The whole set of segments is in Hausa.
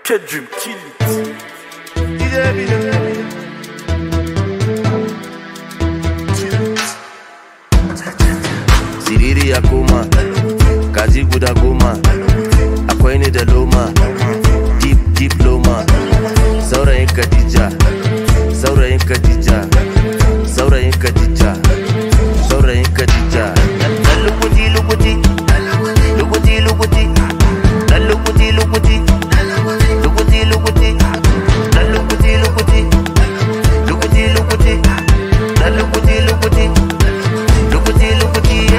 Kedrim, kill it. Siriri ya koma, kaji guda goma, akwai ni da loma, deep loma. Saurayin Khadija, saurayin Khadija, saurayin Khadija, saurayin Khadija. Dan lukuti lukuti, lukuti lukuti, dan lukuti lukuti, lukuti lukuti, dan lukuti lukuti, lukuti lukuti, dan lukuti lukuti, lukuti lukuti.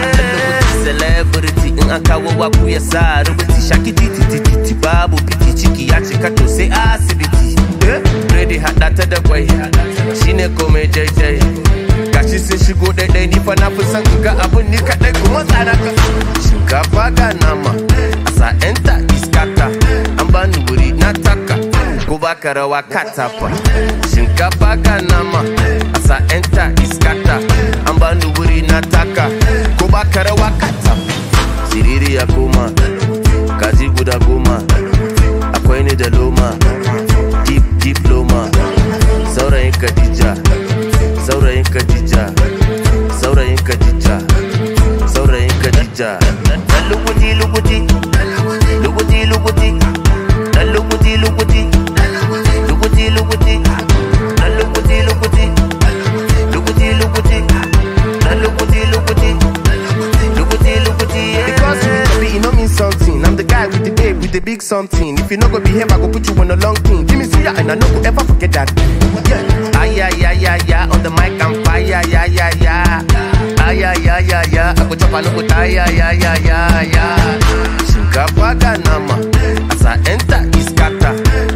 Celebrity in an kawo waku ya sa rubuti shaki titi babu piti ciki ya cika to sai asibiti. Ready hada ta da kwai shine komai daidai. Gashi sun shigo daidai ni fa na fi son ga abun ni kadai kuma tsara ka. Shinkafa ga nama a sa enta iskata an bani wuri na taka ko baka rawa katafa. Shinkafa ga nama a sa enta iskata an bani wuri na taka ko baka rawa katafa. Siriri ya koma, kaji guda goma, akwai ni da loma, deep loma. Saurayin Khadija, saurayin Khadija, saurayin Khadija, saurayin Khadija. Dan lukuti lukuti, lukuti lukuti, dan lukuti lukuti, lukuti lukuti, dan lukuti lukuti, lukuti lukuti, dan lukuti lukuti, lukuti lukuti. Because you know mean something. I'm the guy with the babe with the big something. If you no go behave, I go put you on a long thing. Give me suya and I no go ever forget that. Yeah. Ay ya on the mic I'm fire ya. Ay ya I go chop a look ay ya. Shinkafa ga nama asa enta iskata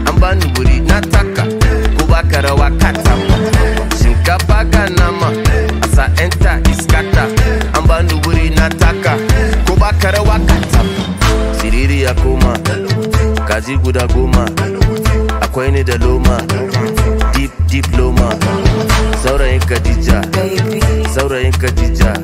an bani wuri na taka ko baka rawa kata. Shinkafa ga nama asa enta iskata an bani wuri na taka ko baka rawa kata. Siriri ya koma, kaji guda goma, akwai ni da loma, deep loma. Saurayin Khadija, saurayin Khadija,